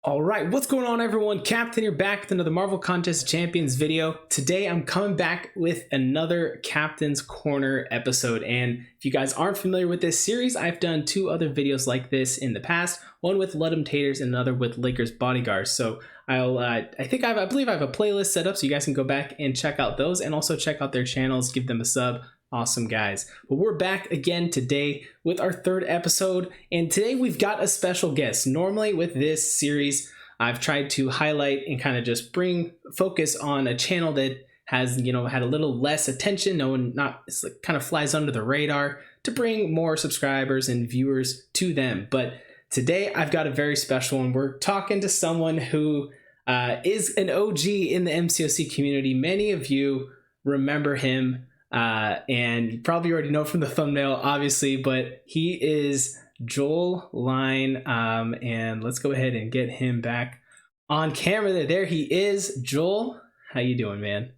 All right, what's going on, everyone? Captain here, back with another Marvel Contest of Champions video. Today, I'm coming back with another Captain's Corner episode. And if you guys aren't familiar with this series, I've done two other videos like this in the past. One with Ludum Taters and another with Lakers Bodyguards. So I believe I have a playlist set up, so you guys can go back and check out those, and also check out their channels. Give them a sub. Awesome guys. But we're back again today with our third episode, and today we've got a special guest. Normally with this series, I've tried to highlight and kind of just bring focus on a channel that has, had a little less attention. No one, not, it's like kind of flies under the radar, to bring more subscribers and viewers to them. But today I've got a very special one. We're talking to someone who is an OG in the MCOC community. Many of you remember him. And you probably already know from the thumbnail, obviously, but he is Joel Line. And let's go ahead and get him back on camera. There he is. Joel, how you doing, man?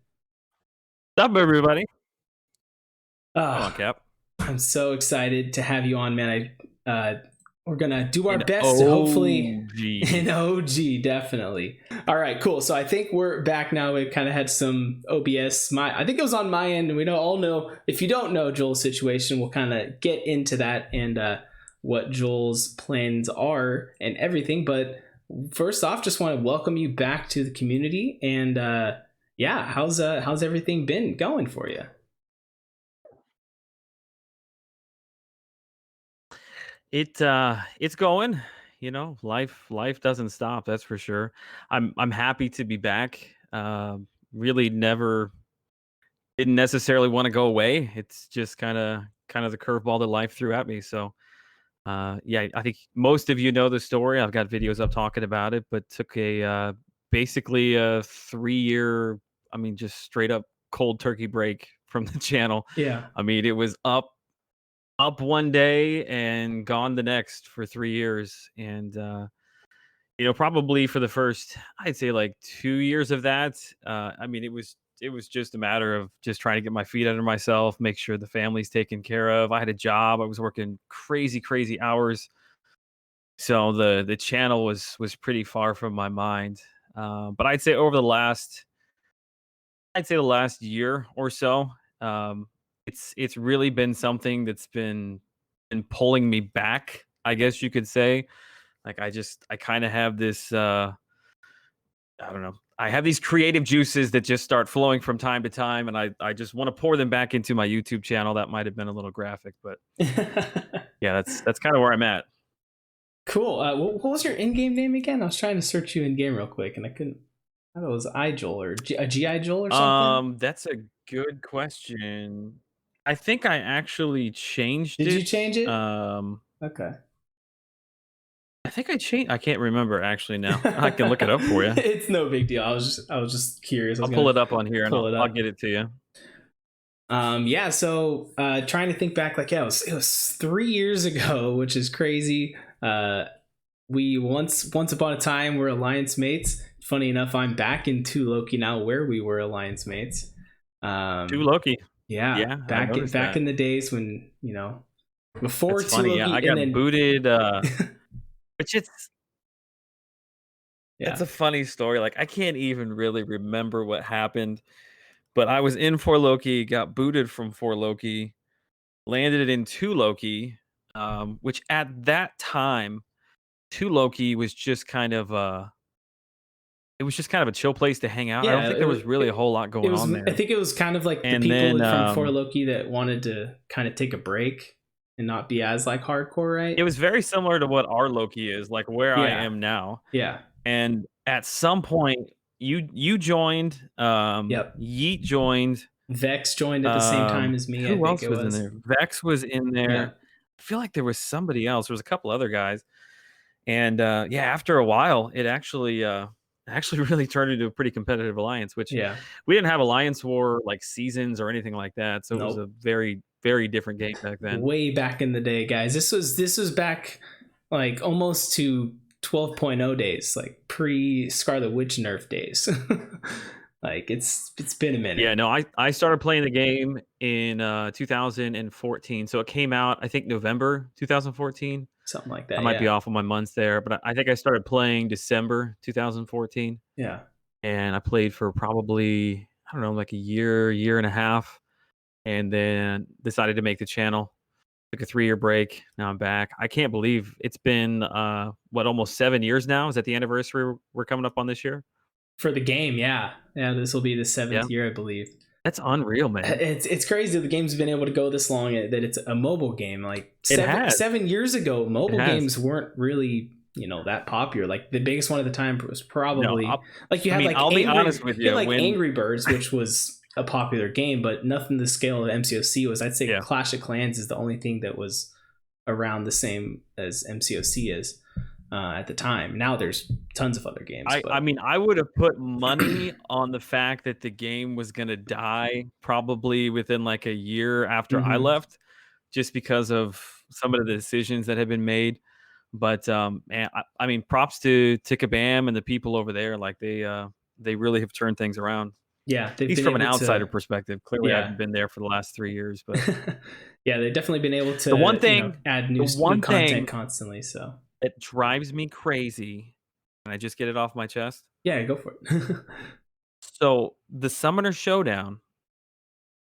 What's up, everybody? Come on, Cap. I'm so excited to have you on, man. We're gonna do our best to hopefully an OG, definitely. All right, cool. So I think we're back now. We kind of had some OBS. I think it was on my end, and we all know. If you don't know Joel's situation, we'll kind of get into that and what Joel's plans are and everything. But first off, just want to welcome you back to the community. And yeah, how's everything been going for you? It's going, life doesn't stop, that's for sure. I'm happy to be back. Really never didn't necessarily want to go away. It's just kind of the curveball that life threw at me. So yeah, I think most of you know the story. I've got videos up talking about it, but took a basically a 3-year, just straight up cold turkey break from the channel. Yeah. I mean, it was up one day and gone the next for 3 years. And probably for the first, I'd say, like 2 years of that, it was just a matter of just trying to get my feet under myself, make sure the family's taken care of. I had a job. I was working crazy hours. So the channel was pretty far from my mind. But I'd say over the last year or so, it's really been something that's been pulling me back, I guess you could say. Like I kind of have this I don't know. I have these creative juices that just start flowing from time to time, and I just want to pour them back into my YouTube channel. That might have been a little graphic, but yeah, that's kind of where I'm at. Cool. What was your in-game name again? I was trying to search you in-game real quick, and I couldn't. I thought it was iJoel or GI Joel or something. That's a good question. I think I actually changed it. Did you change it? Okay. I think I changed. I can't remember actually now. I can look it up for you. It's no big deal. I was just curious. I'll pull it up on here and I'll get it to you. Yeah. So trying to think back, like, yeah, it was 3 years ago, which is crazy. We once upon a time were alliance mates. Funny enough, I'm back in 2 Loki now, where we were alliance mates. 2 Loki. Yeah. Back in the days when before That's 2 funny. Loki. Yeah, I got booted. Which it's a funny story. Like, I can't even really remember what happened, but I was in 4 Loki, got booted from 4 Loki, landed in 2 Loki, which at that time, 2 Loki was just kind of a chill place to hang out. Yeah, I don't think there was really a whole lot going on there. I think it was kind of like the people from 4 Loki that wanted to kind of take a break and not be as like hardcore, right? It was very similar to what our Loki is, like where I am now. Yeah. And at some point, you joined. Yep. Yeet joined. Vex joined at the same time as me. Who else was in there? Vex was in there. Yeah. I feel like there was somebody else. There was a couple other guys. And yeah, after a while, it actually really turned into a pretty competitive alliance, which we didn't have Alliance War like seasons or anything like that. So it was a very, very different game back then. Way back in the day, guys. This was back like almost to 12.0 days, like pre Scarlet Witch nerf days. Like it's been a minute. Yeah, no, I started playing the game in 2014. So it came out, I think, November 2014. something like I that. might be Yeah, off on my months there, but I think I started playing December 2014, yeah. and I played for probably, I don't know, like a year, year and a half, and then decided to make the channel. Took a 3-year break. Now I'm back. I can't believe it's been what, almost 7 years now? Is that the anniversary we're coming up on this year? For the game, yeah, yeah. This will be the Yeah. seventh year, I believe. That's unreal, man. It's crazy that the game's been able to go this long. That it's a mobile game. Like It seven has. 7 years ago, It mobile has. games weren't really that popular. Like the biggest one at the time was No, probably like you I had mean, like I'll be honest with you, when Angry Birds, which was a popular game, but nothing the scale of MCOC was. I'd say yeah. Clash of Clans is the only thing that was around the same as MCOC is at the time. Now there's tons of other games, I but mean, I would have put money on the fact that the game was gonna die probably within, like, a year after I Mhm. left, just because of some of the decisions that had been made. But, man, I mean, props to Kabam and the people over there, like, they really have turned things around, Yeah, at they've least been from an able outsider to. perspective. Clearly, I Yeah. haven't been there for the last 3 years, but Yeah, they've definitely been able the one to, thing add the new one content thing constantly. So that drives me crazy, can I just get it off my chest? yeah, go for it. So, the Summoner Showdown,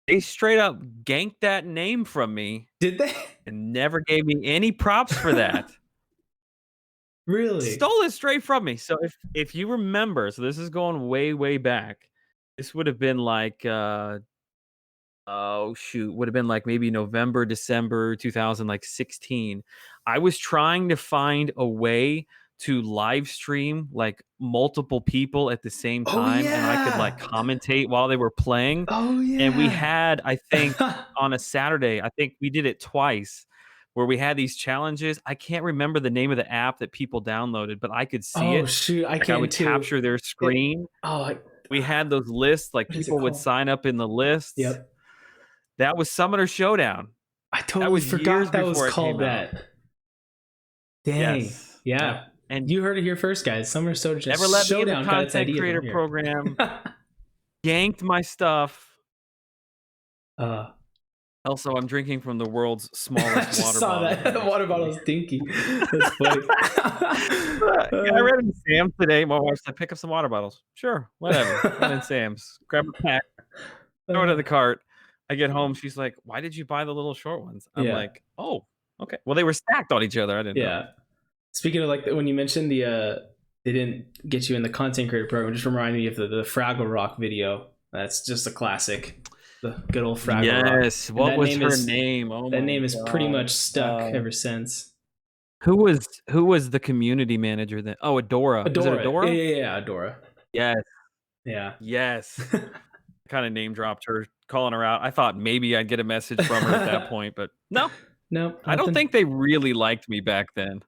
they straight up ganked that name from me Did they? and never gave me any props for that. Really? Stole it straight from me. So if you remember, so this is going way, way back. This would have been like oh shoot, would have been like maybe November, December 2016. I was trying to find a way to live stream like multiple people at the same Oh time, and I could like yeah. commentate while they were playing. Oh And we yeah. had, I think, on a Saturday, I think we did it twice, where we had these challenges. I can't remember the name of the app that people downloaded, but I could see Oh it. shoot, I Like I can would too. capture their It, screen. oh, We had those lists, like what is it people would called? sign up in the lists. Yep. That was Summoner Showdown. I That totally was years forgot that was before it called came out. that. Dang. Yes. Yep. Yeah. And You heard it here first, guys. Summer never let me in the Showdown got its content idea from creator here. program. Ganked my stuff. uh, Also, I'm drinking from the world's I smallest just water saw bottle that. here The next water to me. bottle's dinky. That's funny. Yeah, I read in Sam's today. My wife said, "Pick up some water bottles." Sure, whatever. Went in Sam's, grab a pack, throw it in the cart. I get home. She's like, "Why did you buy the little short ones?" I'm Yeah. like, "Oh, okay." Well, they were stacked on each other. I didn't know. Yeah. Speaking of like when you mentioned they didn't get you in the content creator program, just reminded me of the Fraggle Rock video. That's just a classic. The good old Fraggle Rock. Yes. And What was her name? Oh that my name is pretty god. much stuck ever since. Who was the community manager then? Oh, Adora. Was it Adora. Yeah, Adora? yeah, yeah, Adora. Yes. Yeah. Yes. Kind of name dropped her, calling her out. I thought maybe I'd get a message from her at that point, but no. Nope, I don't nothing. think they really liked me back then.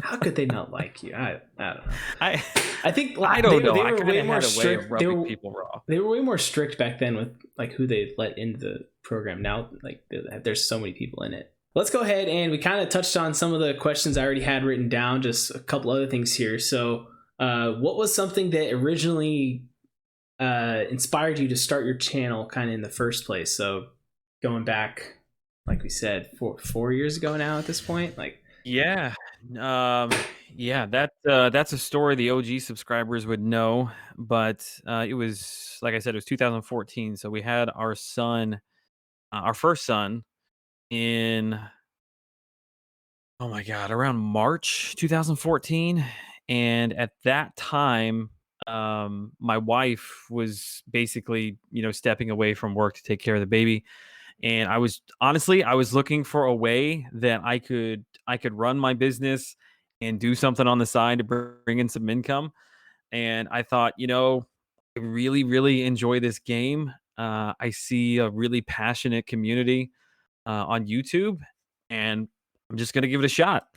How could they not like you? I don't know. I I think I they don't know. they I were kind way of more had a way of strict. They rubbing were people raw. they were way more strict back then with like who they let into the program. Now, like there's so many people in it. Let's go ahead and we kind of touched on some of the questions I already had written down. Just a couple other things here. So, what was something that originally inspired you to start your channel, kind of in the first place? So, going back, like we said, 4 years ago now. At this point, like Yeah. Yeah, that's a story the OG subscribers would know, but it was, like I said, it was 2014. So we had our son, our first son, in, oh my god, around March 2014. And at that time, my wife was basically, stepping away from work to take care of the baby. And I was looking for a way that I could run my business and do something on the side to bring in some income. And I thought, I really, really enjoy this game. I see a really passionate community on YouTube, and I'm just gonna give it a shot.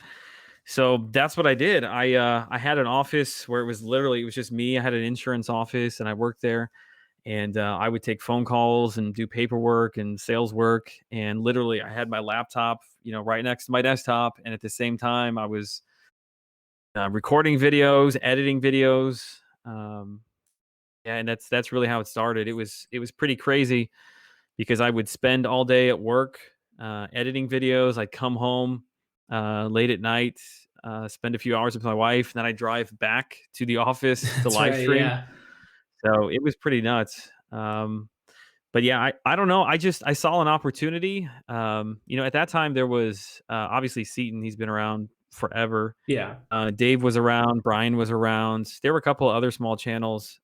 So that's what I did. I had an office where it was just me. I had an insurance office, and I worked there. And I would take phone calls and do paperwork and sales work. And literally, I had my laptop, right next to my desktop, and at the same time, I was recording videos, editing videos. Yeah, and that's really how it started. It was pretty crazy because I would spend all day at work editing videos. I'd come home, late at night, spend a few hours with my wife, and then I drive back to the office to That's live right. stream. Yeah. So it was pretty nuts. But yeah, I don't know. I saw an opportunity. At that time there was obviously Seaton. He's been around forever. Yeah. Dave was around. Brian was around. There were a couple of other small channels.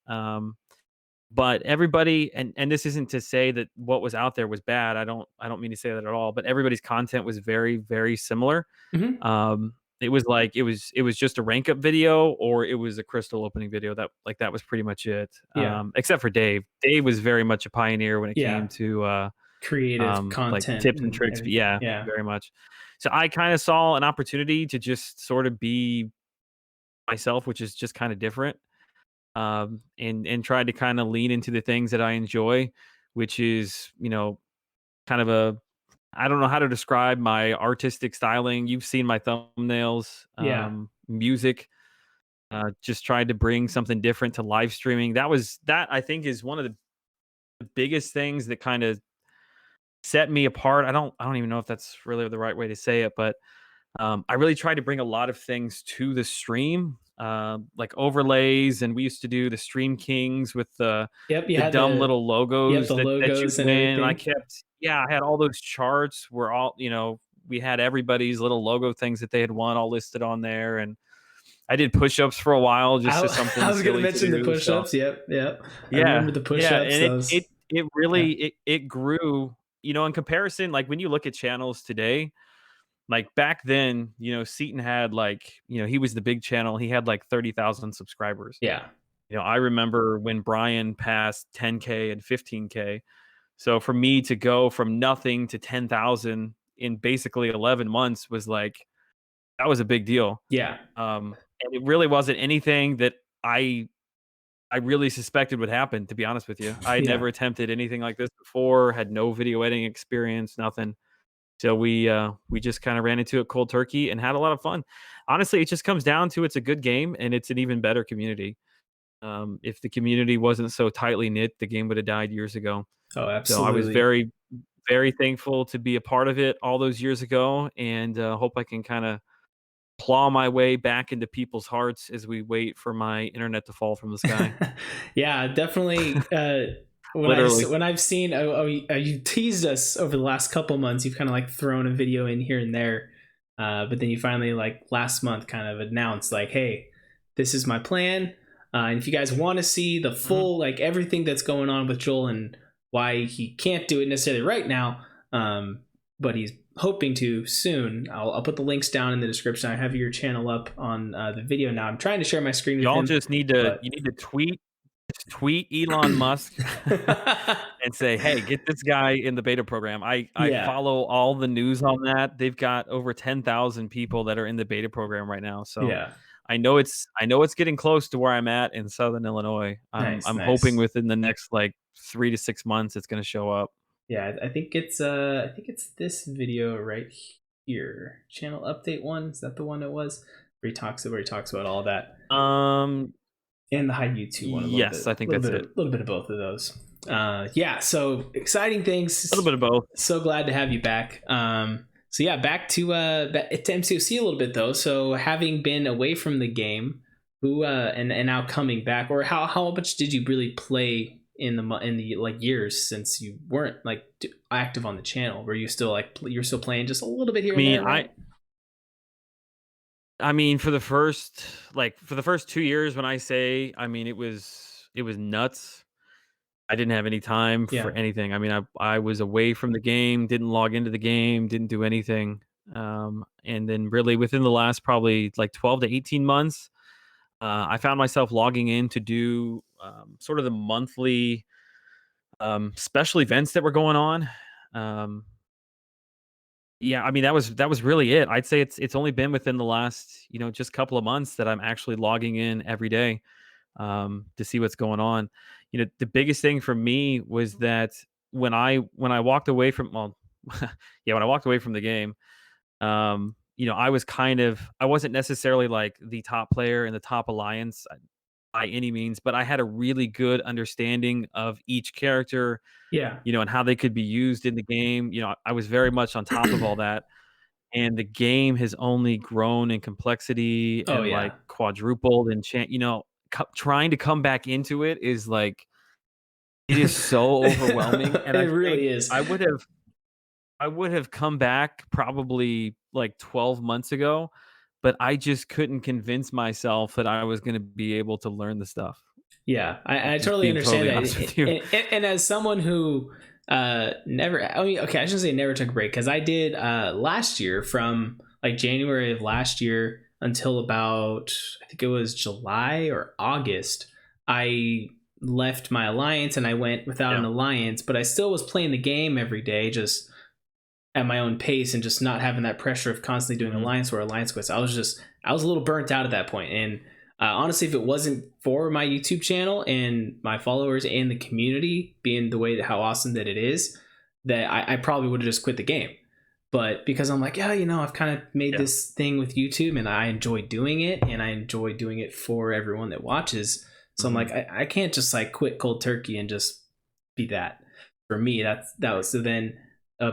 But everybody, and this isn't to say that what was out there was bad. I don't mean to say that at all. But everybody's content was very very similar. Hmm. It was like it was just a rank up video or it was a crystal opening video. That was pretty much it. Yeah. Except for Dave. Dave was very much a pioneer when it came Yeah. to Creative like content tips and and tricks. But everything. yeah, Yeah. very much. So I kind of saw an opportunity to just sort of be myself, which is just kind of different. And tried to kind of lean into the things that I enjoy, which is kind of a I don't know how to describe my artistic styling. You've seen my thumbnails, Yeah. music. Just tried to bring something different to live streaming. That I think is one of the biggest things that kind of set me apart. I don't even know if that's really the right way to say it, but I really tried to bring a lot of things to the stream, like overlays, and we used to do the Stream Kings with Yep. You the had dumb little the logos that you logos and win. And I everything. kept, yeah, I had all those charts where we had everybody's little logo things that they had won all listed on there, and I did push-ups for a while just as I something was gonna silly to mention the do. So push-ups. Yep. Yep. I yeah, remember the yeah, push-ups. and it Those. it really Yeah. it grew. In comparison, like when you look at channels today, like back then, Seaton had like, he was the big channel. He had like 30,000 subscribers. Yeah. I remember when Brian passed 10K and 15K. So for me to go from nothing to 10,000 in basically 11 months was like, that was a big deal. Yeah. And it really wasn't anything that I I really suspected would happen, to be honest with you. I had Yeah. never attempted anything like this before, had no video editing experience, nothing. So we just kind of ran into it cold turkey and had a lot of fun. Honestly, it just comes down to it's a good game and it's an even better community. If the community wasn't so tightly knit, the game would have died years ago. Oh, So I was absolutely. very, very thankful to be a part of it all those years ago, and hope I can kind of claw my way back into people's hearts as we wait for my internet to fall from the sky. Yeah, definitely. Literally. When I've seen, you teased us over the last couple months. You've kind of like thrown a video in here and there, but then you finally like last month kind of announced like, hey, this is my plan. And if you guys want to see the Mhm. full like everything that's going on with Joel and why he can't do it necessarily right now, but he's hoping to soon. I'll put the links down in the description. I have your channel up on the video now. I'm trying to share my screen with Y'all him, just need to but you need to tweet Elon Musk and say, "Hey, get this guy in the beta program." I yeah, follow all the news on that. They've got over 10,000 people that are in the beta program right now. So yeah, I know it's getting close to where I'm at in Southern Illinois. I'm nice, I'm hoping nice. within the next like 3 to 6 months it's going to show up. Yeah, I think it's this video right here. Channel update one. Is that the one it was? Where he talks about all that. Um And the high YouTube one yes, I think that's it. a little bit of both of those. Yeah, so exciting A little things. bit of both. So glad to have you back. So yeah, back to MCOC a little bit though. So having been away from the game, who and now coming back, or how much did you really play in the like years since you weren't like active on the channel? Were you still like you're still playing just a little bit here I and mean, there, I right? I mean, for the first 2 years when I say, I mean, it was nuts. I didn't have any time for Yeah, anything. I mean, I was away from the game, didn't log into the game, didn't do anything. And then really within the last probably like 12 to 18 months, I found myself logging in to do sort of the monthly special events that were going on. Um, yeah, I mean that was really it. I'd say it's only been within the last just couple of months that I'm actually logging in every day to see what's going on. The biggest thing for me was that when I walked away from yeah, when I walked away from the game, I wasn't necessarily like the top player in the top alliance by any means, but I had a really good understanding of each character, yeah, and how they could be used in the game. I was very much on top of all that. and the game has only grown in complexity Oh and yeah. like quadrupled and trying to come back into it is like it is so overwhelming. And I It think really is. I would have come back probably like 12 months ago, but I just couldn't convince myself that I was going to be able to learn the stuff. Yeah, I Just totally being understand totally that. honest with you. And as someone who never, I mean, okay, I shouldn't say never took a break because I did last year from like January of last year until about, I think it was July or August. I left my alliance and I went without an Yeah. alliance, but I still was playing the game every day, just at my own pace and just not having that pressure of constantly doing Mhm. alliance or alliance quests. I was a little burnt out at that point. And honestly, if it wasn't for my YouTube channel and my followers and the community being the way that how awesome that it is, that I probably would have just quit the game. But because I'm like, yeah, I've kind of made Yeah. this thing with YouTube and I enjoy doing it and I enjoy doing it for everyone that watches. So I'm Mhm. like, I can't just like quit cold turkey and just be that. For me, that was so then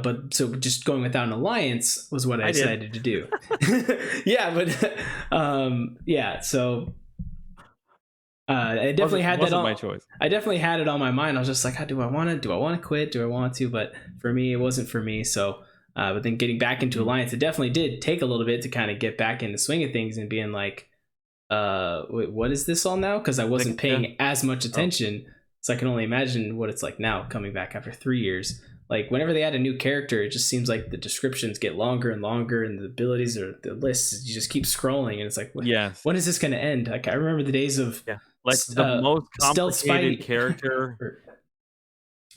but so just going without an alliance was what I I did. decided to do. Yeah, but yeah, so I definitely had that Wasn't my on. choice. I definitely had it on my mind. I was just like, do I want to? Do I want to quit? Do I want to? But for me, it wasn't for me. So, but then getting back into Mhm. alliance, it definitely did take a little bit to kind of get back in the swing of things and being like, wait, what is this all now? Because I Like, wasn't yeah. paying as much Oh, attention, so I can only imagine what it's like now coming back after 3 years. Like whenever they add a new character, it just seems like the descriptions get longer and longer, and the abilities or the lists you just keep scrolling, and it's like, yes. when is this going to end? Like I remember the days of Yeah. Like, the most stealth complicated spidey character or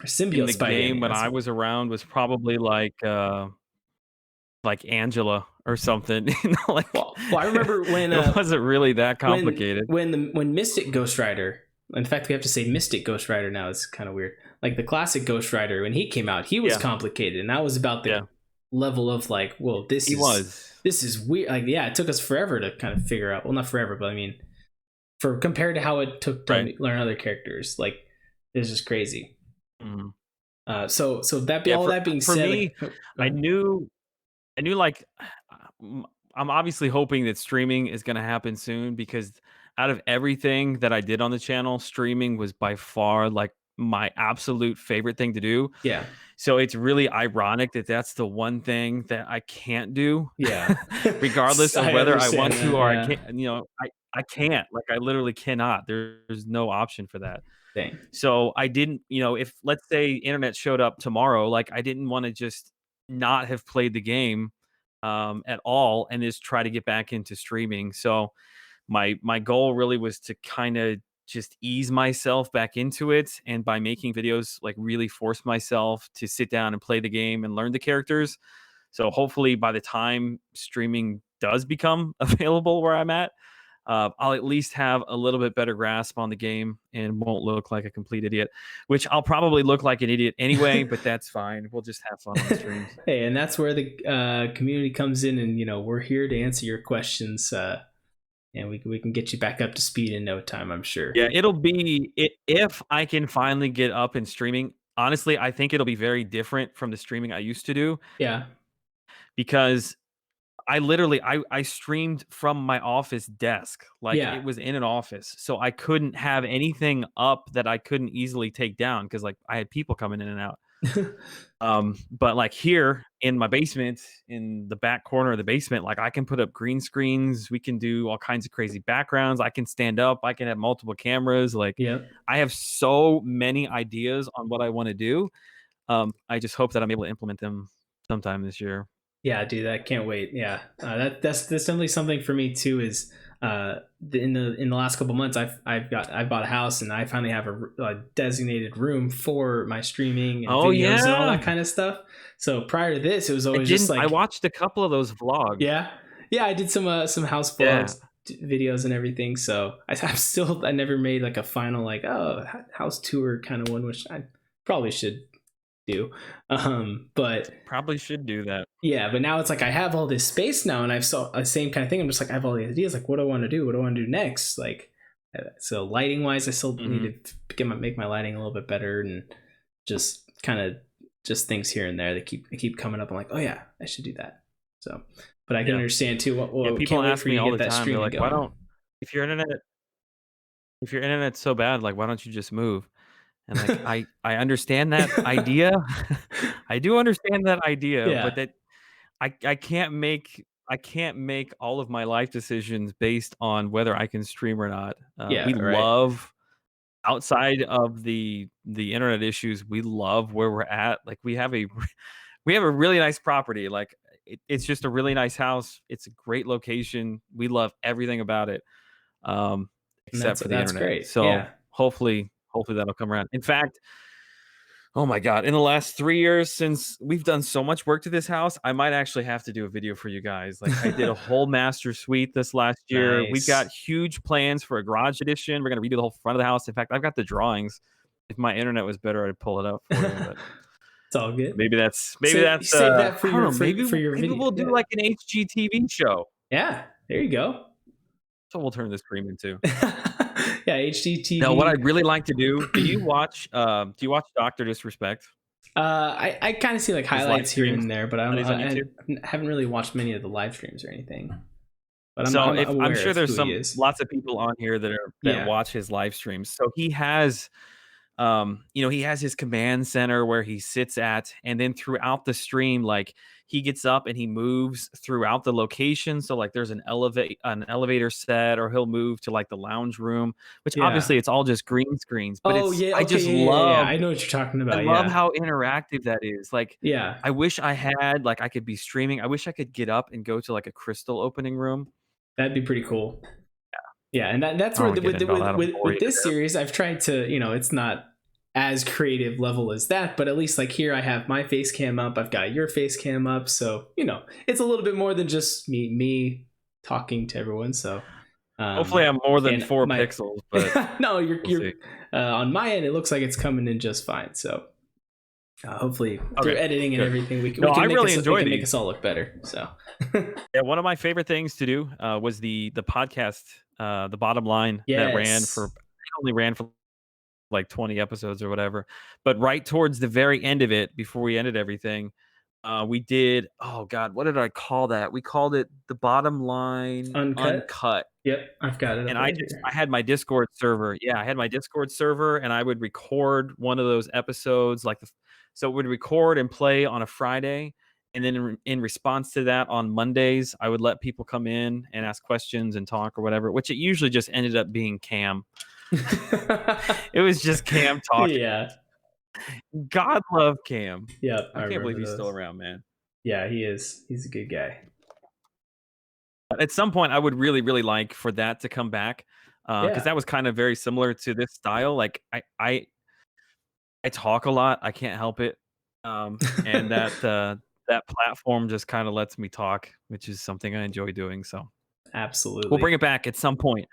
in symbiote the game spidey. when I was around was probably like Angela or something, like, I remember when it wasn't really that complicated. when Mystic Ghost Rider. In fact, we have to say Mystic Ghost Rider now. It's kind of weird. Like the classic Ghost Rider, when he came out, he was Yeah, complicated, and that was about the yeah, level of like, well, he was. this is weird. Like, yeah, it took us forever to kind of figure out. Well, not forever, but I mean, for compared to how it took to Right. learn other characters, like it's just crazy. Mhm. So that be Yeah, all that being for said, me, like, oh, go I ahead. knew like, m I'm obviously hoping that streaming is gonna happen soon because out of everything that I did on the channel, streaming was by far, like, my absolute favorite thing to do. Yeah, So it's really ironic that that's the one thing that I can't do, yeah, regardless of I whether I want understand to that. or I Yeah, can't. I can't. Like, I literally cannot. There's no option for that. dang. So I didn't, if let's say internet showed up tomorrow, like I didn't want to just not have played the game at all and just try to get back into streaming. So my goal really was to kind of just ease myself back into it, and by making videos like really force myself to sit down and play the game and learn the characters. So hopefully by the time streaming does become available where I'm at, I'll at least have a little bit better grasp on the game and won't look like a complete idiot, which I'll probably look like an idiot anyway, but that's fine. We'll just have fun on the streams. Hey, and that's where the community comes in, and we're here to answer your questions, and we can get you back up to speed in no time, I'm sure. Yeah, it'll be if I can finally get up and streaming. Honestly, I think it'll be very different from the streaming I used to do Yeah, because I streamed from my office desk. Like yeah, it was in an office. So I couldn't have anything up that I couldn't easily take down because like I had people coming in and out. But like here in my basement, in the back corner of the basement, like I can put up green screens, we can do all kinds of crazy backgrounds, I can stand up, I can have multiple cameras. Like yep. I have so many ideas on what I want to do. I just hope that I'm able to implement them sometime this year. Yeah, dude, I can't wait. Yeah, that's definitely something for me too. Is in the last couple months, I bought a house and I finally have a designated room for my streaming and Oh videos and all that yeah. kind of stuff. So prior to this, it was I always just didn't I like, watched a couple of those vlogs. yeah, yeah. I did some house Yeah. vlogs, videos and everything. So I never made like a final like house tour kind of one, which I probably should do. But Probably should do that. yeah, but now it's like I have all this space now, and I've saw the same kind of thing. I'm just like I have all these ideas. Like, what do I want to do? What do I want to do next? Like, so lighting wise, I still Mhm. need to make my lighting a little bit better, and just kind of just things here and there that keep coming up. I'm like, oh yeah, I should do that. So, but I can Yeah. understand too. Yeah, people Can't wait ask for me you to all get the that time, they're streaming like, "Why going. don't if your internet's so bad, like, why don't you just move?" And, like, I understand that idea. I do understand that idea, but Yeah, that I can't make all of my life decisions based on whether I can stream or not. We yeah, right. love outside of the internet issues, we love where we're at. Like, we have a really nice property. Like, it's just a really nice house. It's a great location. We love everything about it, And except for the that's internet. great. So Yeah. hopefully that'll come around. In fact, oh my god, in the last 3 years since we've done so much work to this house, I might actually have to do a video for you guys. Like, I did a whole master suite this last year. We've got Nice. huge plans for a garage addition. We're gonna redo the whole front of the house. In fact, I've got the drawings. If my internet was better, I'd pull it up for you, but It's all good. maybe that's, Save that for I don't your know, for your maybe video. we'll do Yeah. like an HGTV show. Yeah. There you go. So we'll turn this stream into. Yeah, Now, what HDTV. I'd really like to do, do you watch Doctor Disrespect? I kind of see like His live highlights here streams and there, but that he's on YouTube? I haven't really watched many of the live streams or anything. But So I'm if I'm aware sure of there's who he is. lots of people on here that Yeah. watch his live streams. So he has he has his command center where he sits at, and then throughout the stream, like, he gets up and he moves throughout the location. So, like, there's an elevator set, or he'll move to like the lounge room, which Yeah. obviously it's all just green screens, but Oh yeah. I Okay. just Yeah. love I know what you're talking I about. love Yeah. how interactive that is. Like, Yeah. I wish I had like I could be streaming. I wish I could get up and go to like a crystal opening room. That'd be pretty cool. Yeah, and that's I where don't wanna get into all that. I'll bore you with to this death. series, I've tried to, it's not as creative level as that, but at least like here I have my face cam up, I've got your face cam up, so it's a little bit more than just me talking to everyone. So, Hopefully I'm more than and 4 my pixels, but no, we'll see. on my end, it looks like it's coming in just fine. So, hopefully through Okay, editing and good. everything, No, I really we enjoy can make these. us all look better. So, Yeah, one of my favorite things to do, was the podcast, The Bottom Line, that yes, only ran for, like, 20 episodes or whatever, but right towards the very end of it, before we ended everything, we did, oh god, what did I call that? We called it The Bottom Line uncut. Uncut. Yep, I've got it And up right here. I had my Discord server. Yeah, I had my Discord server, and I would record one of those episodes, like, so it would record and play on a Friday, and then in response to that, on Mondays, I would let people come in and ask questions and talk or whatever, which it usually just ended up being Cam. It was just Cam talking. Yeah. God love Cam. Yep. I I can't believe remember he's still those. around, man. Yeah, he is. He's a good guy. At some point, I would really, really like for that to come back, because Yeah. that was kind of very similar to this style. Like, I talk a lot, I can't help it, and that platform just kinda lets me talk, which is something I enjoy doing, so we'll bring Absolutely. it back at some point.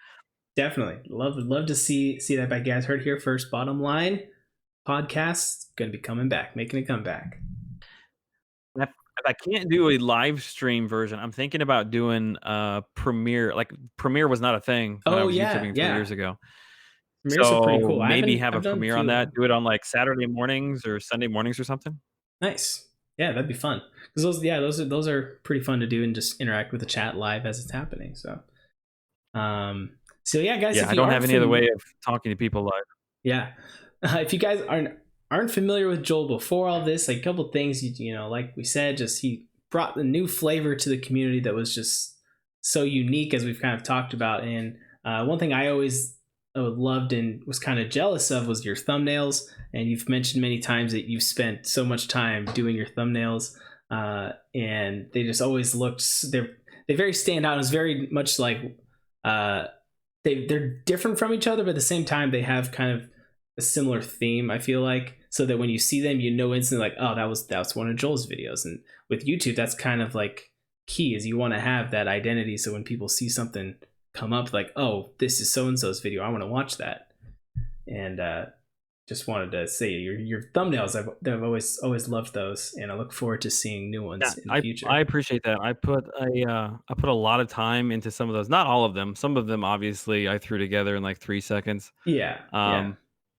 Definitely. Love to see that back. Guys, heard here first. Bottom line, podcast gonna be coming back, making a comeback. And if I can't do a live stream version, I'm thinking about doing, Premiere. Like, Premiere was not a thing when I Oh was yeah, YouTubing 3 yeah. years ago. Premieres are pretty So, cool. maybe have a I've done a premiere on few of that, them. do it on, like, Saturday mornings or Sunday mornings or something? Nice. Yeah, that'd be fun. Because those are pretty fun to do and just interact with the chat live as it's happening. So yeah, guys, Yeah, if I you don't aren't have any other way of talking to people live. yeah, if you guys aren't familiar with Joel before all this, like a couple things like we said, just he brought the new flavor to the community that was just so unique, as we've kind of talked about. And one thing I always loved and was kind of jealous of was your thumbnails. And you've mentioned many times that you've spent so much time doing your thumbnails, and they just always they very stand out. It was very much like they're different from each other, but at the same time they have kind of a similar theme, I feel like, so that when you see them, instantly, like, oh, that's one of Joel's videos. And with YouTube, that's kind of like key, is you want to have that identity, so when people see something come up, like, oh, this is so and so's video, I want to watch that. And just wanted to say your thumbnails, I've always loved those, and I look forward to seeing new Yeah, ones in the I future. appreciate that. I put a lot of time into some of those. Not all of them. Some of them, obviously, I threw together in, like, 3 seconds. Yeah, yeah. Um,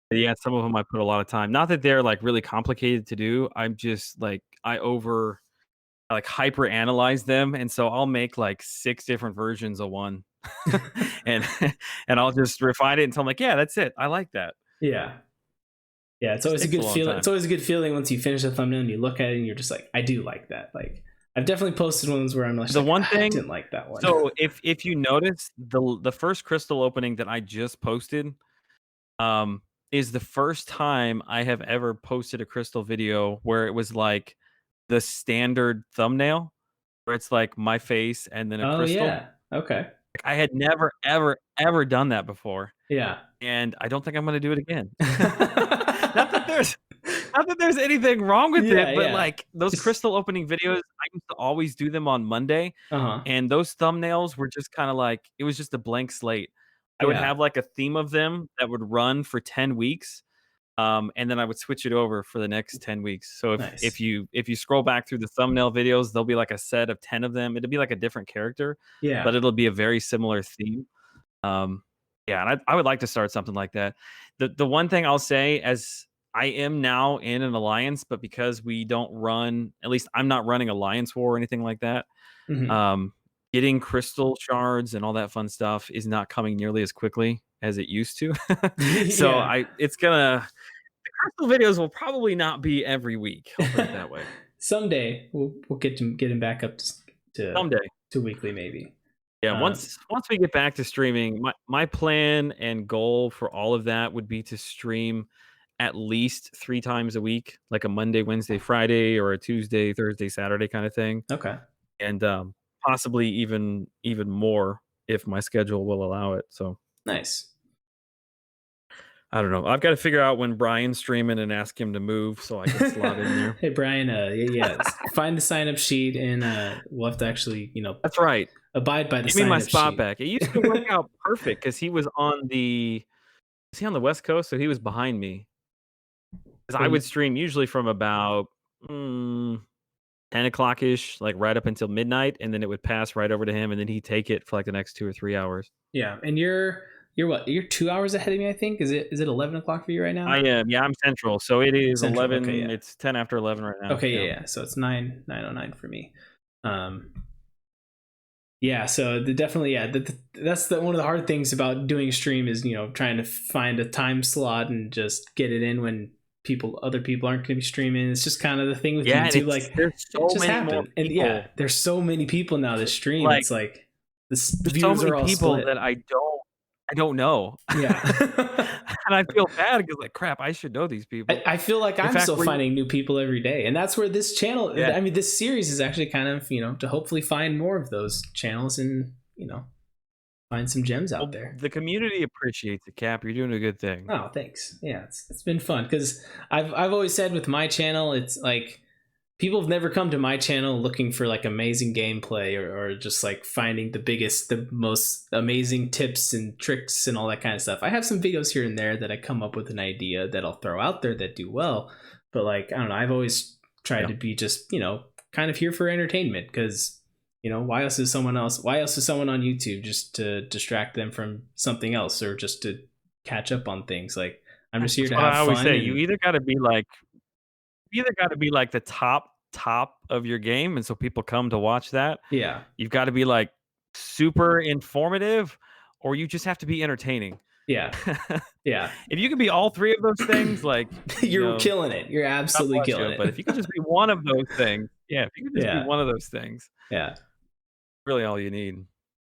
but yeah, some of them I put a lot of time. Not that they're, like, really complicated to do. I'm just, like, I like hyper analyze them, and so I'll make like 6 different versions of one, and and I'll just refine it until I'm like, yeah, that's it. I like that. Yeah. Yeah, it's Just always a takes a good long feeling. It's time. always a good feeling once you finish a thumbnail and you look at it and you're just like, I do like that. Like I've definitely posted ones where I'm just The like, one I thing, didn't like that one. so if you notice, the first crystal opening that I just posted, um, is the first time I have ever posted a crystal video where it was like the standard thumbnail, where it's like my face and then a Oh crystal. yeah. Okay. Like, I had never, ever, ever done that before, Yeah. and I don't think I'm gonna do it again. Not that there's not that there's anything wrong with Yeah, it, but, yeah. like, those Just crystal opening videos, I used to always do them on Monday, uh-huh. and those thumbnails were just kinda like it was just a blank slate. I would Yeah. have, like, a theme of them that would run for 10 weeks, and then I would switch it over for the next 10 weeks. So Nice. if you scroll back through the thumbnail videos, there'll be, like, a set of 10 of them. It'll be like a different character, but Yeah. it'll be a very similar theme. Um, yeah, and I would like to start something like that. The one thing I'll say, as I am now in an alliance, but because we don't run, at least I'm not running Alliance War or anything like that. Hmm. Um, Getting crystal shards and all that fun stuff is not coming nearly as quickly as it used to. So Yeah. it's gonna the crystal videos will probably not be every week. I'll put it that way. Someday we'll get him back up to Someday. to weekly maybe. Yeah, Um, once we get back to streaming, my plan and goal for all of that would be to stream at least 3 times a week, like a Monday, Wednesday, Friday, or a Tuesday, Thursday, Saturday kinda thing, okay. and, possibly even more if my schedule will allow it. So, Nice. I don't know. I've gotta figure out when Brian's streaming and ask him to move so I can slot in there. Hey Brian, yeah, find the sign up sheet and we'll have to actually, That's right. abide by the Give me my sign up spot sheet. back. It used to work out perfect because he on the West Coast? So he was behind me. 'Cause I would stream usually from about, 10 o'clock-ish, like, right up until midnight, and then it would pass right over to him, and then he'd take it for, like, the next 2 or 3 hours. Yeah, and you're what? You're 2 hours ahead of me, I think. Is it 11 o'clock for you right I now? am, yeah, I'm Central, so it is Central. Okay, 11, yeah. it's 10 after 11 right now, Okay, yeah, yeah. yeah. So it's 9:09 for me. Um, yeah. So definitely, yeah. That's one of the hard things about doing a stream is trying to find a time slot and just get it in when other people aren't going to be streaming. It's just kind of the thing with Yeah, and YouTube. Like there's it so just many more happened, and yeah, people, there's so many people now that stream. like, It's like the there's so viewers many are all people split. that I don't know. Yeah. And I feel bad because, like, crap, I should know these I, people. I feel like In I'm fact, still finding new people every day, and that's where this channel. yeah. I mean, this series is actually kind of to hopefully find more of those channels and find some gems out Well, there. the community appreciates it, Cap. You're doing a good thing. Oh, thanks. Yeah, it's been fun because I've always said with my channel, it's like people have never come to my channel looking for like amazing gameplay or just like finding the most amazing tips and tricks and all that kind of stuff. I have some videos here and there that I come up with an idea that I'll throw out there that do well, but like I don't know, I've always tried Yeah. to be just kind of here for entertainment because why else is someone on YouTube just to distract them from something else or just to catch up on things. Like I'm just here That's to what I have always fun say. and You either gotta be like the top of your game, and so people come to watch that. yeah. You've got to be like super informative, or you just have to be entertaining. Yeah. Yeah. If you can be all three of those things, like, You're killing it. You're God absolutely bless killing you. But if it. you could just be one of those things, yeah, if you could just be Yeah. one of those things, Yeah. really all you need.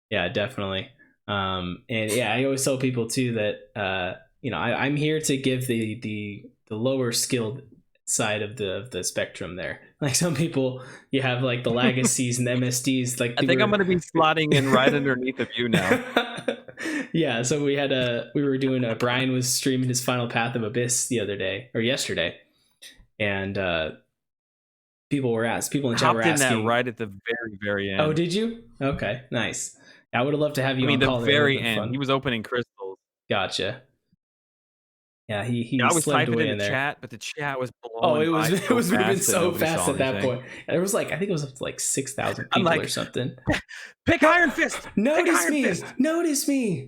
Yeah, definitely. And yeah, I always tell people too that I'm here to give the lower skilled side of the spectrum there. Like some people, you have like the legacies and the MSDs. Like I think I'm gonna be slotting in right underneath of you now. Yeah, so we were doing Brian was streaming his final Path of Abyss the other day or yesterday, and people in chat were Hopped in that asking. right at the very, very end. Oh, did you? Okay, nice. I would have loved to have you I mean, on the call. There would have very been end. fun. He was opening crystals. Gotcha. Yeah, he Yeah, I was slimmed typing away in in the there. chat, but the chat was Oh, blowing by it so was moving fast that so nobody fast saw at that anything. point. There was like I think it was up to like 6,000 I'm people like, or something. pick Iron Fist. Notice Pick Iron me, Fist. notice me.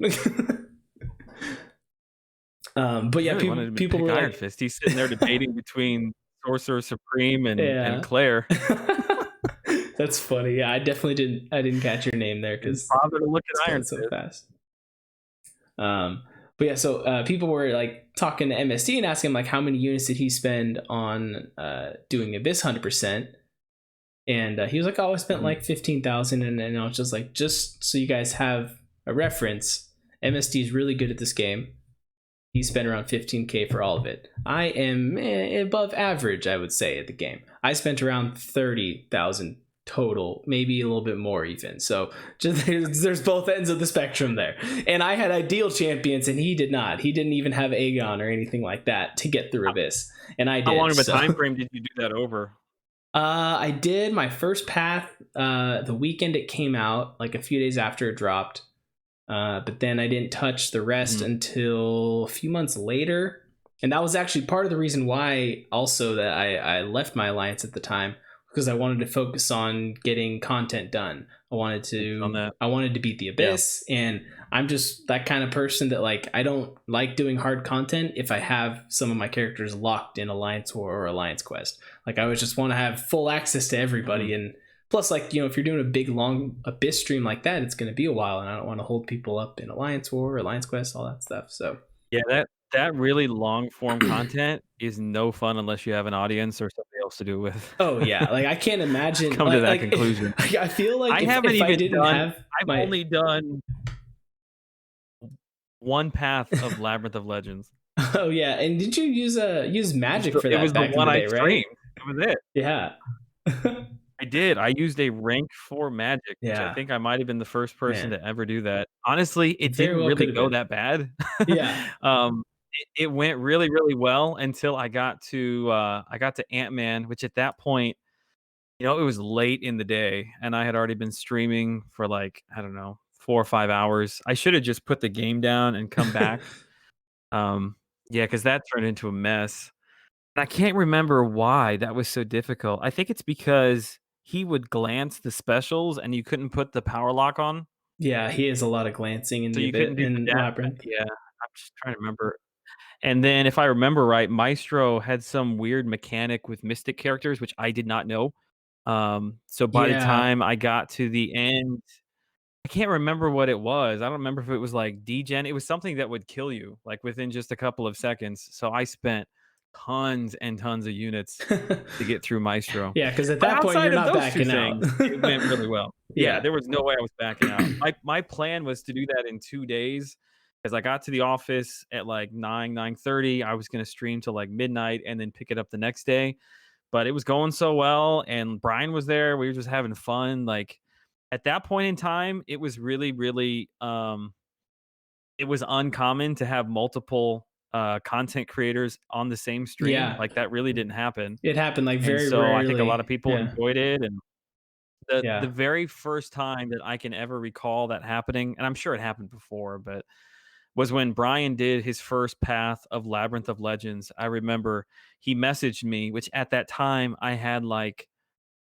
But yeah, Really wanted him to people pick were Iron like, Fist. He's sitting there debating between Sorcerer Supreme and yeah. Claire. That's funny. Yeah, I definitely didn't. I didn't catch your name there Didn't because bother to look it's at Iron going so Fist. fast. But yeah, so people were like talking to MSD and asking him like how many units did he spend on doing Abyss 100%, and he was like, "Oh, I spent Mhm. like 15,000," and I was just like, just so you guys have a reference, MSD is really good at this game. He spent around 15K for all of it. I am above average, I would say, at the game. I spent around 30,000 total, maybe a little bit more even. So just there's both ends of the spectrum there. And I had ideal champions, and he did not. He didn't even have Aegon or anything like that to get through Abyss, and I How long did. of a So time frame did you do that over? I did my first path the weekend it came out, like a few days after it dropped. But then I didn't touch the rest Mhm. until a few months later. And that was actually part of the reason why also that I left my alliance at the time, because I wanted to focus on getting content done. Focus on that. I wanted to beat the Yeah. Abyss, and I'm just that kind of person that like I don't like doing hard content if I have some of my characters locked in Alliance War or Alliance Quest. Like I would just want to have full access to Mhm. everybody. And plus, like, if you're doing a big long Abyss stream like that, it's going to be a while, and I don't want to hold people up in Alliance War, Alliance Quest, all that stuff. So Yeah, that really long form content is no fun unless you have an audience or somebody else to do it with. oh yeah, like I can't I've imagine come to that like conclusion. I feel like I haven't if I even didn't done have I've my only done one path of Labyrinth of Legends. oh yeah, and did you use magic for It was that the back in one the I day, right? streamed. That was it. Yeah. I did. I used a rank 4 magic, which I Yeah, think I might have been the first person man. to ever do that. Honestly, it Very didn't well really could have go been. that bad. Yeah. Um, it went really, really well until I got to Ant-Man, which at that point, it was late in the day, and I had already been streaming for, like, I don't know, 4 or 5 hours. I should have just put the game down and come back. Um, yeah, because that turned into a mess. And I can't remember why that was so difficult. I think it's because he would glance the specials and you couldn't put the power lock on, Yeah, he has a lot of glancing in so the you bit couldn't do the in Labyrinth. yeah, I'm just trying to remember. And then if I remember right, Maestro had some weird mechanic with mystic characters, which I did not know. So by the Yeah. time I got to the end, I can't remember what it was. I don't remember if it was like degen. It was something that would kill you like within just a couple of seconds. So I spent tons and tons of units to get through Maestro. Yeah, because at But that point you're outside of not those 2 backing out. things, it went really well. Yeah, Yeah. there was no way I was backing out. My plan was to do that in 2 days, as I got to the office at, like, 9:30. I was gonna stream till, like, midnight and then pick it up the next day, but it was going so well, and Brian was there, we were just having fun, like, at that point in time, it was really, really, it was uncommon to have multiple, content creators on the same stream, Yeah. like, that really didn't happen. It happened like And very so I think a lot rarely. of people Yeah. enjoyed it, and the Yeah. very first time that I can ever recall that happening, and I'm sure it happened before, but was when Brian did his first path of Labyrinth of Legends. I remember he messaged me, which at that time I had like,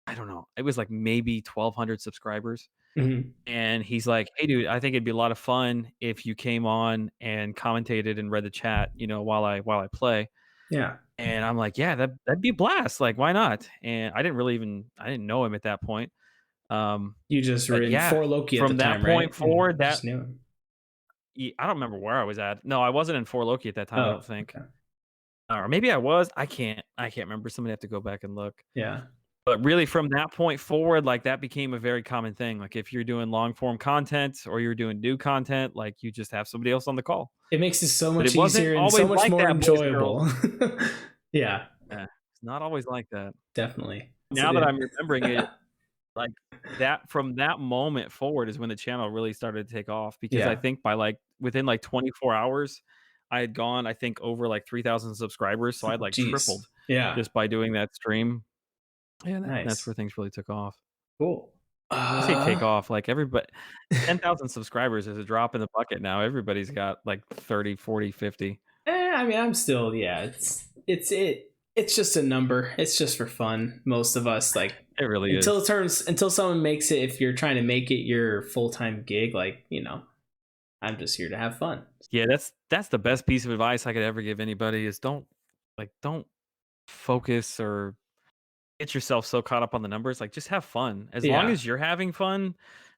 I don't know, it was like maybe 1,200 subscribers. Mhm. And he's like, "Hey, dude, I think it'd be a lot of fun if you came on and commentated and read the chat, while I play." Yeah. And I'm like, "Yeah, that'd be a blast. Like, why not?" And I didn't know him at that point. Um, You just were but in yeah, for Loki at the from that time, point right? And forward, just knew him. I don't remember where I was at. No, I wasn't in 4 Loki at that time, I Oh, don't think. okay. Or maybe I was. I can't remember. Somebody have to go back and look. Yeah. But really from that point forward, like, that became a very common thing. Like, if you're doing long form content or you're doing new content, like, you just have somebody else on the call. It makes it so But much it wasn't easier and so always much like more that, boys and girls. enjoyable. Yeah, It's not always like that. definitely. So Now that it I'm remembering it, like, that from that moment forward is when the channel really started to take off, because I yeah. think by, like, within, like, 24 hours, I had gone, I think, over, like, 3,000 subscribers, so I'd, Oh, like, jeez. tripled Yeah. just by doing that stream. Yeah, that's Nice. where things really took off. Cool. I say take off, like, everybody 10,000 subscribers is a drop in the bucket now. Everybody's got, like, 30, 40, 50. I mean, I'm still, yeah, it's just a number. It's just for fun. Most of us like It really is. until someone makes it, if you're trying to make it your full-time gig, like, I'm just here to have fun. Yeah, that's the best piece of advice I could ever give anybody is don't focus or get yourself so caught up on the numbers. Like, just have fun. As long Yeah. as you're having fun,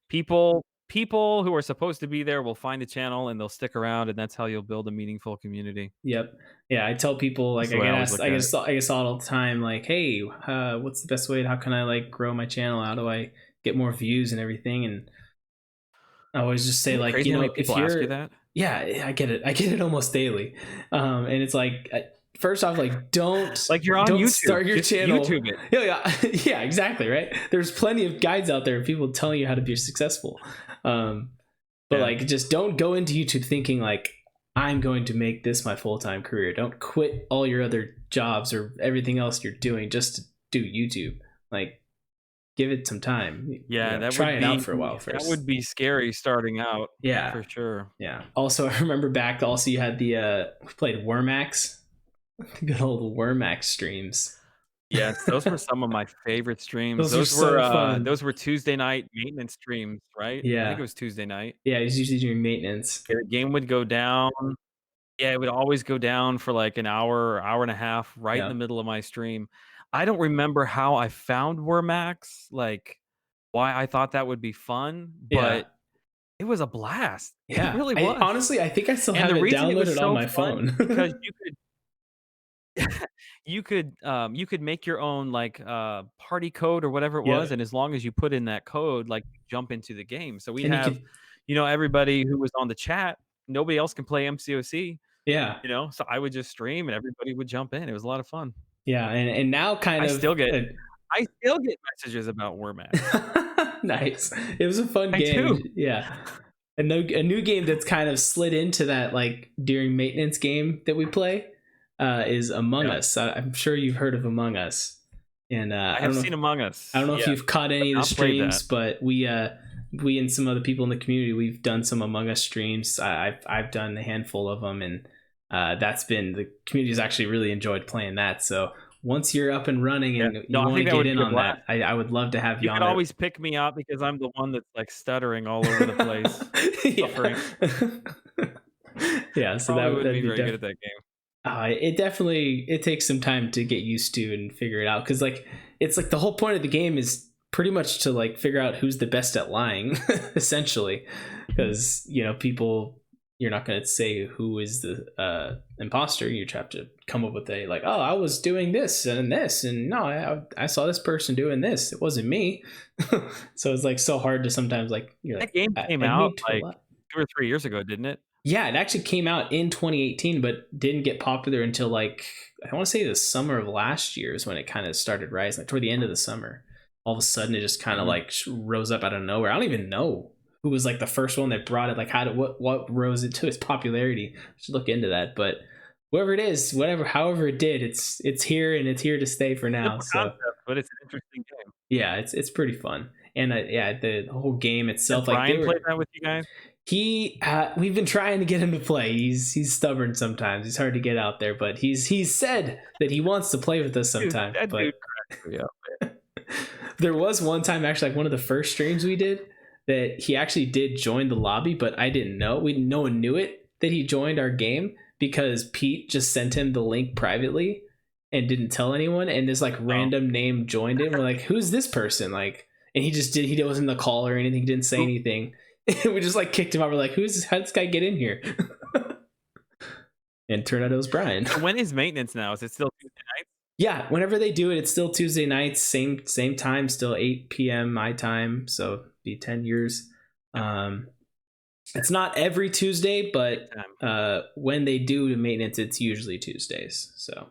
people who are supposed to be there will find the channel and they'll stick around, and that's how you'll build a meaningful community. Yep. Yeah, I tell people That's like the I way I get always asked, look at it. I get saw it all the time. Like, hey, what's the best way? How can I like grow my channel? How do I get more views and everything? And I always just say Isn't it like, crazy how many if people ask you you're, that? yeah, I get it. I get it almost daily. And it's like, first off, like, Like, you're on don't YouTube. start your Just channel. YouTube it. Yeah, yeah, yeah, exactly. Right. There's plenty of guides out there, people telling you how to be successful. But Yeah. like, just don't go into YouTube thinking like, I'm going to make this my full-time career. Don't quit all your other jobs or everything else you're doing just to do YouTube. Like, give it some time. Yeah, Try it out for a while that would first. be scary starting out, Yeah, for sure. yeah. Also, I remember back. Also, you had the we played Wormax. Good old Wormax streams. Yes, those were some of my favorite streams. Those are so fun. Those were Tuesday night maintenance streams, right? I think Yeah, it was Tuesday night. yeah. He's usually doing maintenance. Yeah, the game would go down. Yeah, it would always go down for like an hour, hour and a half, right in the Yeah, middle of my stream. I don't remember how I found Wormax, like why I thought that would be fun, yeah, but it was a blast. It yeah. really I was. honestly, I think I still And have the it reason it was downloaded on so my fun is phone. because you could make your own like party code or whatever it was, Yep. and as long as you put in that code, like you jump into the game. So we'd And you have, could, everybody who was on the chat, nobody else can play MCOC, yeah, so I would just stream and everybody would jump in. It was a lot of fun. yeah. And now kind I of still get I still get messages about Wormax. nice. It was a fun I do. game. Yeah. A new game that's kind of slid into that like during maintenance game that we play is Among Yeah. Us. I'm sure you've heard of Among Us. And I I don't have know seen Among Us. I don't know if Yeah, you've caught I've any of the not played that. streams, but we and some other people in the community, we've done some Among Us streams. I've done a handful of them, and that's been the community's actually really enjoyed playing that. So once you're up and running Yeah. and No, you I want to think that get would in be a on blast. that, I would love to have you You on could there. always pick me out because I'm the one that's like stuttering all over the place, suffering. Yeah, so Probably wouldn't that'd be be very good at that game. it definitely it takes some time to get used to and figure it out because like it's like the whole point of the game is pretty much to like figure out who's the best at lying essentially because people you're not going to say who is the imposter. You have to come up with a like, oh, I was doing this and no, I saw this person doing this, it wasn't me. So it's like so hard to sometimes like you're That like game came I out need to like lie. 2 or 3 years ago, didn't it? Yeah, it actually came out in 2018, but didn't get popular until like I want to say the summer of last year is when it kind of started rising. Like toward the end of the summer, all of a sudden it just kind of Mhm. like rose up out of nowhere. I don't even know who was like the first one that brought it. Like what rose it to its popularity? I should look into that. But whoever it is, whatever, however it did, it's here and it's here to stay for now. Simple So concept, but it's an interesting game. yeah, it's pretty fun. And yeah, the whole game Has itself, like they Brian played were that with you guys? we've been trying to get him to play. He's stubborn sometimes. He's hard to get out there, but he's said that he wants to play with us Dude, sometime. that But dude cracks me up. there was one time actually like one of the first streams we did that he actually did join the lobby, but I didn't know. No one knew it that he joined our game because Pete just sent him the link privately and didn't tell anyone, and this like Oh. random name joined it. We're like, who's this person? Like, and he wasn't in the call or anything, he didn't say Who anything. We just like kicked him out. We're like, how'd this guy get in here? And turned out it was Brian. So when is maintenance now? Is it still Tuesday night? Yeah, whenever they do it, it's still Tuesday nights, same time, still 8 p.m. my time, so it'd be 10 years. It's not every Tuesday, but when they do the maintenance, it's usually Tuesdays. So,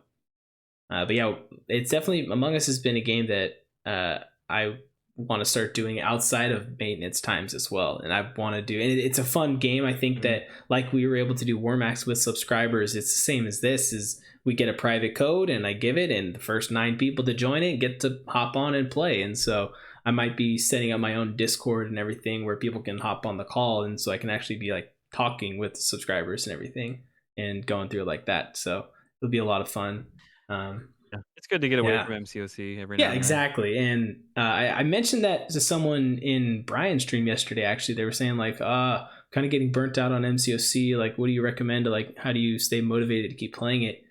but yeah, it's definitely Among Us has been a game that I want to start doing outside of maintenance times as well, and I want to do. And it's a fun game. I think that like we were able to do Warmax with subscribers, it's the same as this. Is we get a private code and I give it, and the first 9 people to join it get to hop on and play. And so I might be setting up my own Discord and everything where people can hop on the call, and so I can actually be like talking with subscribers and everything and going through it like that. So it'll be a lot of fun. Yeah. It's good to get away Yeah. from MCOC every now Yeah, and then. exactly. And I mentioned that to someone in Brian's stream yesterday. Actually, they were saying like, kind of getting burnt out on MCOC. Like, what do you recommend? To like, how do you stay motivated to keep playing it?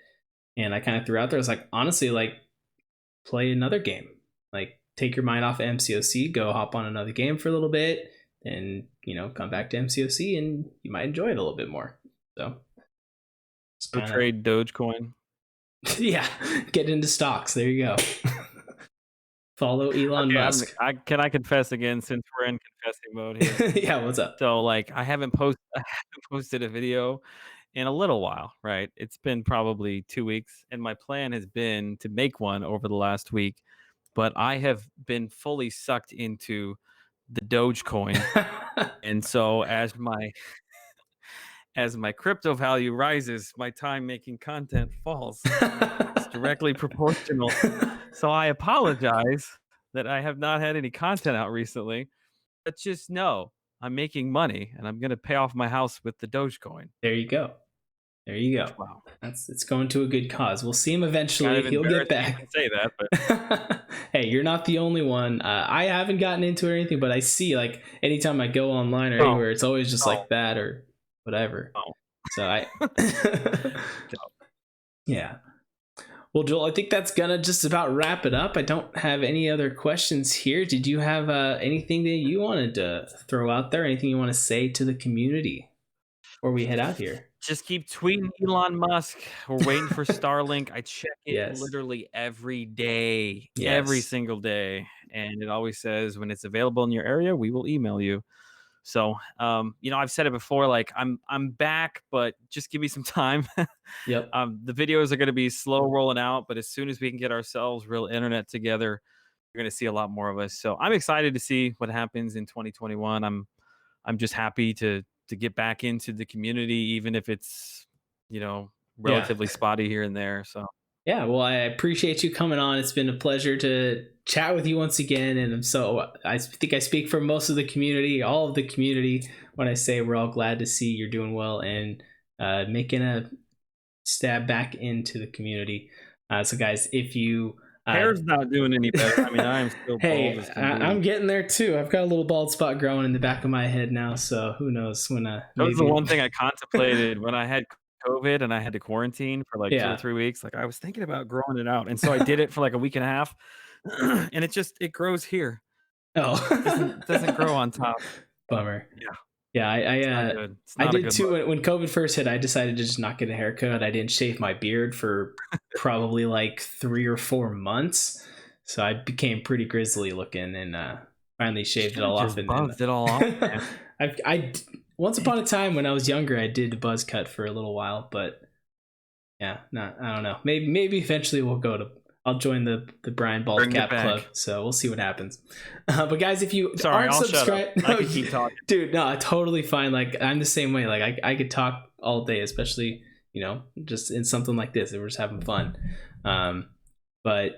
And I kind of threw out there, I was like, honestly, like play another game. Like, take your mind off of MCOC, go hop on another game for a little bit, and come back to MCOC, and you might enjoy it a little bit more. So, Go trade Dogecoin. yeah, get into stocks. There you go. Follow Elon Musk. Can I confess again, since we're in confessing mode here? Yeah, what's up? So like I haven't posted a video in a little while, right? It's been probably 2 weeks, and my plan has been to make one over the last week, but I have been fully sucked into the Dogecoin. And so as my crypto value rises, my time making content falls. It's directly proportional. So I apologize that I have not had any content out recently, but just know I'm making money, and I'm going to pay off my house with the Dogecoin. There you go. There you go. Wow. It's going to a good cause. We'll see him eventually. Kind of He'll get back. Say that, but hey, you're not the only one. I haven't gotten into it or anything, but I see, like, anytime I go online or anywhere, it's always just like that or whatever. So I yeah. Well, Joel, I think that's gonna just about wrap it up. I don't have any other questions here. Did you have anything that you wanted to throw out there? Anything you want to say to the community before we head out here? Just keep tweeting Elon Musk. We're waiting for Starlink. I check it literally every day, every single day, and it always says when it's available in your area, we will email you. So, I've said it before, like I'm back, but just give me some time. Yep. The videos are going to be slow rolling out, but as soon as we can get ourselves real internet together, you're going to see a lot more of us. So I'm excited to see what happens in 2021. I'm just happy to get back into the community, even if it's, relatively spotty here and there. So. Yeah, well, I appreciate you coming on. It's been a pleasure to chat with you once again. And I think I speak for most of the community, all of the community, when I say we're all glad to see you're doing well and making a stab back into the community. So, guys, if you... hair's not doing any better. I mean, I'm still bald as can be. I'm getting there too. I've got a little bald spot growing in the back of my head now. So who knows when... that was the one thing I contemplated when I had COVID and I had to quarantine for like 2 or 3 weeks. Like I was thinking about growing it out, and so I did it for like a week and a half, and it grows here. Oh, it doesn't grow on top. Bummer. Yeah. I did too. When COVID first hit, I decided to just not get a haircut. I didn't shave my beard for probably like 3 or 4 months, so I became pretty grizzly looking, and finally shaved it all off. And buzzed it all off. I once upon a time when I was younger, I did a buzz cut for a little while, but I don't know. Maybe eventually I'll join the Brian Baldcap Club. So we'll see what happens. But guys, if you aren't subscribed, I can keep talking. Dude, no, totally fine. Like I'm the same way. Like I could talk all day, especially, just in something like this. We're just having fun. And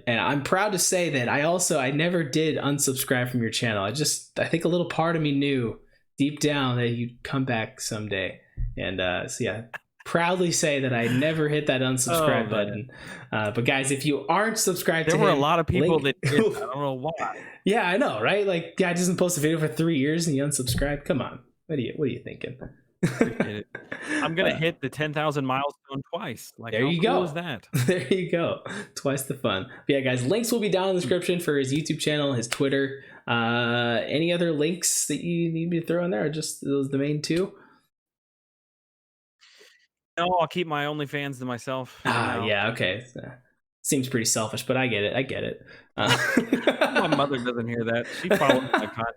I'm proud to say that I never did unsubscribe from your channel. I think a little part of me knew deep down that you'd come back someday. And so yeah, proudly say that I never hit that unsubscribe button. But guys, if you aren't subscribed to him, there were a lot of people that did. I don't know why. Yeah, I know, right? Like, guy doesn't post a video for 3 years and you unsubscribe. Come on, what are you thinking? I'm gonna hit the 10,000 milestone twice. Like, there you go. How cool is that? There you go. Twice the fun. But yeah, guys, links will be down in the description for his YouTube channel, his Twitter. Any other links that you need me to throw in there, or just those the main two? No, I'll keep my OnlyFans to myself. Yeah, okay. Seems pretty selfish, but I get it. My mother doesn't hear that. She follows my content.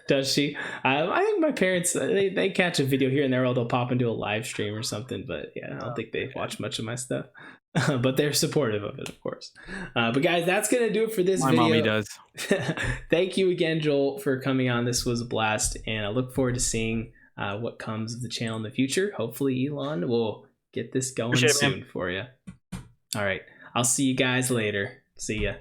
Does she? I think my parents, they catch a video here and there, or they'll pop into a live stream or something, but yeah, I don't think they watch much of my stuff. But they're supportive of it, of course. But guys, that's going to do it for this video. My mommy does. Thank you again, Joel, for coming on. This was a blast, and I look forward to seeing what comes of the channel in the future. Hopefully Elon will get this going soon for you. All right. I'll see you guys later. See ya.